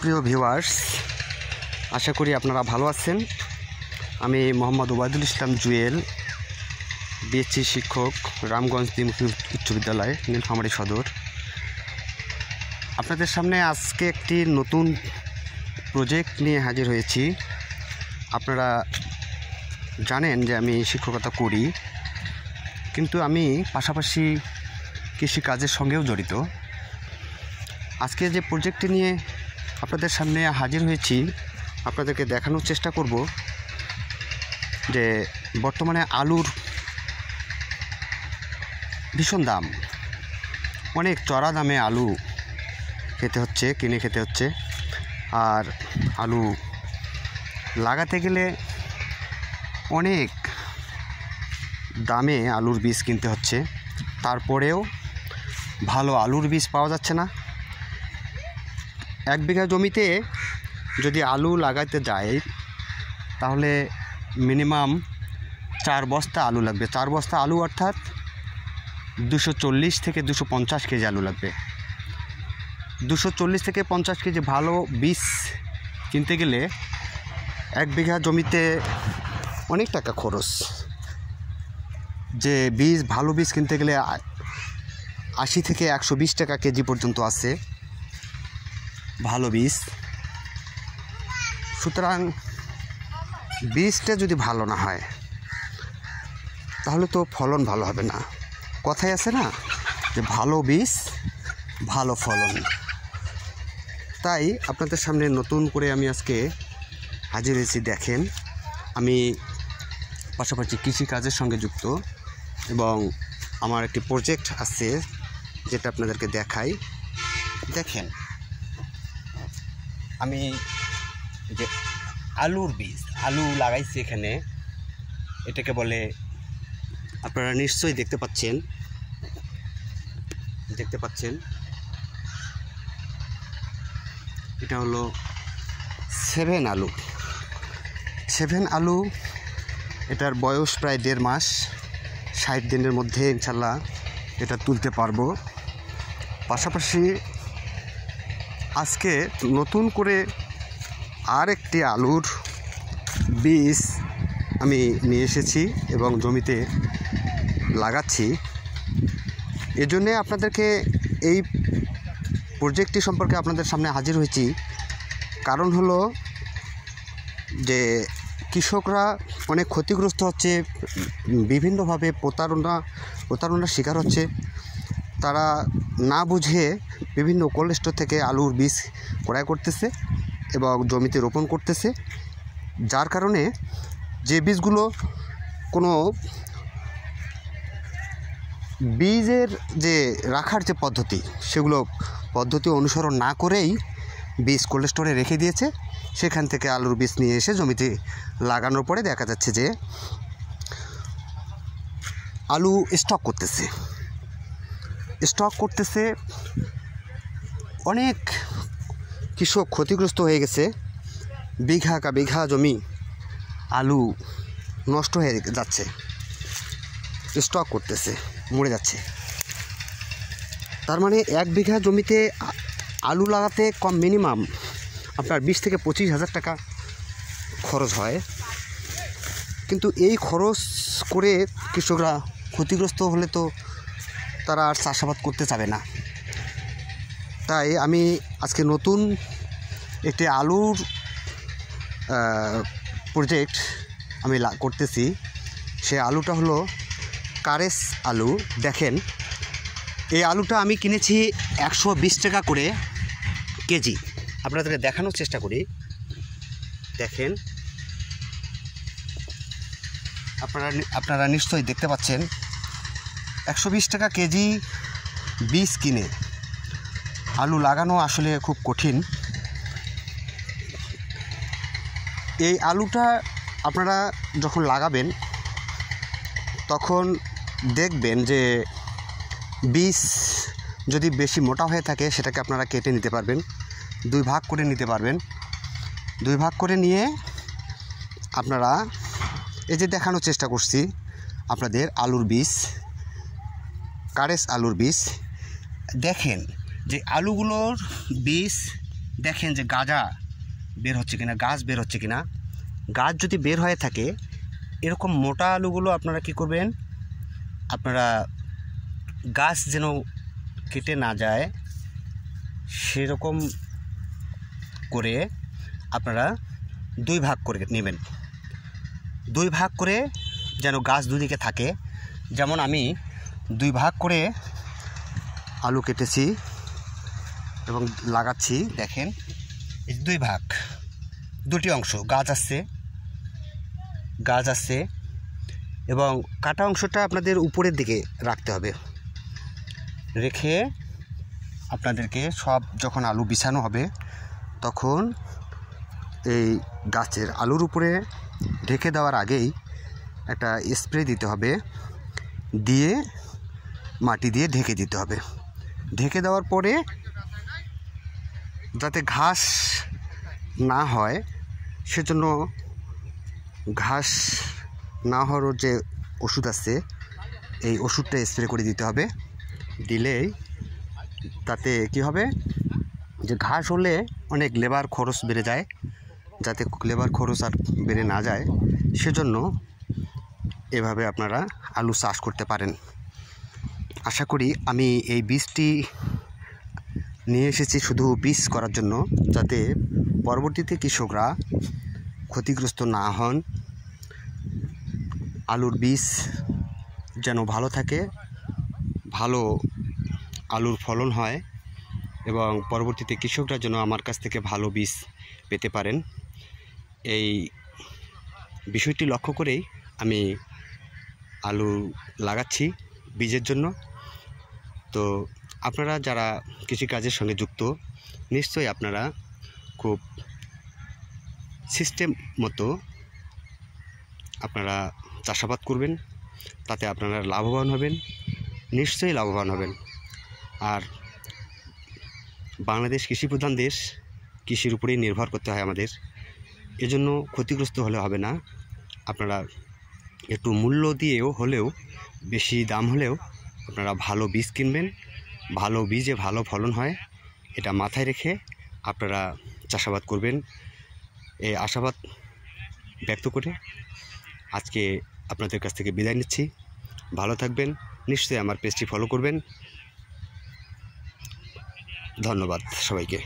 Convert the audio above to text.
সুপ্রিয় ভিউয়ার্স, আশা করি আপনারা ভালো আছেন। আমি মোহাম্মদ ওবায়দুল ইসলাম জুয়েল, বিএসসি শিক্ষক, রামগঞ্জ দ্বিমুখী উচ্চ বিদ্যালয়, নীলফামারী সদর। আপনাদের সামনে আজকে একটি নতুন প্রজেক্ট নিয়ে হাজির হয়েছি। আপনারা জানেন যে আমি শিক্ষকতা করি, কিন্তু আমি পাশাপাশি কৃষিকাজের সঙ্গেও জড়িত। আজকে যে প্রজেক্টটি নিয়ে আপনাদের সামনে হাজির হয়েছি, আপনাদেরকে দেখানোর চেষ্টা করব যে বর্তমানে আলুর ভীষণ দাম, অনেক চড়া দামে আলু কিনে খেতে হচ্ছে। আর আলু লাগাতে গেলে অনেক দামে আলুর বীজ কিনতে হচ্ছে, তারপরেও ভালো আলুর বীজ পাওয়া যাচ্ছে না। 1 বিঘা জমিতে যদি আলু লাগাতে যায় তাহলে মিনিমাম 4 বস্তা আলু লাগবে। 4 বস্তা আলু অর্থাৎ 240 থেকে 250 কেজি আলু লাগবে। 240 থেকে 50 কেজি ভালো বীজ কিনতে গেলে 1 বিঘা জমিতে অনেক টাকা খরচ। যে ভালো বীজ কিনতে গেলে 80 থেকে 120 টাকা কেজি পর্যন্ত আছে ভালো বীজ। সুতরাং বীজটা যদি ভালো না হয় তাহলে তো ফলন ভালো হবে না। কথাই আছে না যে ভালো বীজ ভালো ফলন। তাই আপনাদের সামনে নতুন করে আমি আজকে হাজির হয়েছি। দেখেন, আমি পাশাপাশি কৃষিকাজের সঙ্গে যুক্ত এবং আমার একটি প্রজেক্ট আছে যেটা আপনাদেরকে দেখাই। দেখেন, আমি যে আলুর বীজ আলু লাগাইছি এখানে, এটাকে বলে, আপনারা নিশ্চয়ই দেখতে পাচ্ছেন এটা হলো 7 আলু। 7 আলু, এটার বয়স প্রায় 1.5 মাস। 60 দিনের মধ্যে ইনশাল্লাহ এটা তুলতে পারবো। পাশাপাশি আজকে নতুন করে আরেকটি আলুর বীজ আমি নিয়ে এসেছি এবং জমিতে লাগাচ্ছি। এজন্যে আপনাদেরকে এই প্রজেক্টটি সম্পর্কে আপনাদের সামনে হাজির হয়েছি। কারণ হলো যে কৃষকরা অনেক ক্ষতিগ্রস্ত হচ্ছে, বিভিন্নভাবে প্রতারণার শিকার হচ্ছে। তারা না বুঝে বিভিন্ন কোল্ড স্টোর থেকে আলুর বীজ ক্রয় করতেছে এবং জমিতে রোপণ করতেছে, যার কারণে যে বীজগুলো কোনো বীজের যে রাখার যে পদ্ধতি, সেগুলো পদ্ধতি অনুসরণ না করেই বীজ কোল্ড স্টোরে রেখে দিয়েছে। সেখান থেকে আলুর বীজ নিয়ে এসে জমিতে লাগানোর পরে দেখা যাচ্ছে যে আলু স্টক করতেছে। অনেক কৃষক ক্ষতিগ্রস্ত হয়ে গেছে। বিঘা জমি আলু নষ্ট হয়ে যাচ্ছে, স্টক করতেছে, মরে যাচ্ছে। তার মানে 1 বিঘা জমিতে আলু লাগাতে কম মিনিমাম আপনার 20 থেকে 25 হাজার টাকা খরচ হয়। কিন্তু এই খরচ করে কৃষকরা ক্ষতিগ্রস্ত হলে তো তারা আর চাষাবাদ করতে চাবে না। তাই আমি আজকে নতুন একটি আলুর প্রজেক্ট আমি করতেছি। সে আলুটা হলো কারেস আলু। দেখেন, এই আলুটা আমি কিনেছি 120 টাকা করে কেজি। আপনাদেরকে দেখানোর চেষ্টা করি। দেখেন, আপনারা নিশ্চয়ই দেখতে পাচ্ছেন 120 টাকা কেজি বীজ কিনে আলু লাগানো আসলে খুব কঠিন। এই আলুটা আপনারা যখন লাগাবেন তখন দেখবেন যে বীজ যদি বেশি মোটা হয়ে থাকে সেটাকে আপনারা কেটে নিতে পারবেন, 2 ভাগ করে নিতে পারবেন। 2 ভাগ করে নিয়ে আপনারা এই যে দেখানোর চেষ্টা করছি আপনাদের আলুর বীজ, কারেস আলুর বীজ। দেখেন যে আলুগুলোর বীজ দেখেন যে গাজা বের হচ্ছে কিনা, গাছ বের হচ্ছে কিনা। গাছ যদি বের হয়ে থাকে, এরকম মোটা আলুগুলো আপনারা কি করবেন, আপনারা গাছ যেন কেটে না যায় সেরকম করে আপনারা 2 ভাগ করে নেবেন। 2 ভাগ করে যেন গাছ দুদিকে থাকে। যেমন আমি 2 ভাগ করে আলু কেটেছি এবং লাগাচ্ছি। দেখেন এই 2 ভাগ, 2টি অংশ গাছ আসছে এবং কাটা অংশটা আপনাদের উপরের দিকে রাখতে হবে। রেখে আপনাদেরকে সব যখন আলু বিছানো হবে তখন এই গাছের আলুর উপরে ঢেকে দেওয়ার আগেই একটা স্প্রে দিতে হবে, দিয়ে মাটি দিয়ে ঢেকে দিতে হবে। ঢেকে দেওয়ার পরে যাতে ঘাস না হয় সেজন্য ঘাস না হওয়ার যে ওষুধ আছে এই ওষুধটা স্প্রে করে দিতে হবে। দিলেই তাতে কি হবে যে ঘাস হলে অনেক লেবার খরচ বেড়ে যায়, যাতে লেবার খরচ আর বেড়ে না যায় সেজন্য এভাবে আপনারা আলু চাষ করতে পারেন। আশা করি আমি এই বীজটি নিয়ে এসেছি শুধু বীজ করার জন্য, যাতে পরবর্তীতে কৃষকরা ক্ষতিগ্রস্ত না হন। আলুর বীজ যেন ভালো থাকে, ভালো আলুর ফলন হয় এবং পরবর্তীতে কৃষকরা যেন আমার কাছ থেকে ভালো বীজ পেতে পারেন, এই বিষয়টি লক্ষ্য করেই আমি আলু লাগাচ্ছি বীজের জন্য। তো আপনারা যারা কৃষিকাজের সঙ্গে যুক্ত, নিশ্চয়ই আপনারা খুব সিস্টেম মতো আপনারা চাষাবাদ করবেন, তাতে আপনারা লাভবান হবেন, নিশ্চয়ই লাভবান হবেন। আর বাংলাদেশ কৃষিপ্রধান দেশ, কৃষির উপরেই নির্ভর করতে হয় আমাদের, এজন্য ক্ষতিগ্রস্ত হলে হবে না। আপনারা একটু মূল্য দিয়েও হলেও, বেশি দাম হলেও আপনারা ভালো বীজ কিনবেন, ভালো বীজে ভালো ফলন হয়, এটা মাথায় রেখে আপনারা চাষাবাদ করবেন। এই আশাবাদ ব্যক্ত করে আজকে আপনাদের কাছ থেকে বিদায় নিচ্ছি। ভালো থাকবেন, নিশ্চয়ই আমার পেজটি ফলো করবেন। ধন্যবাদ সবাইকে।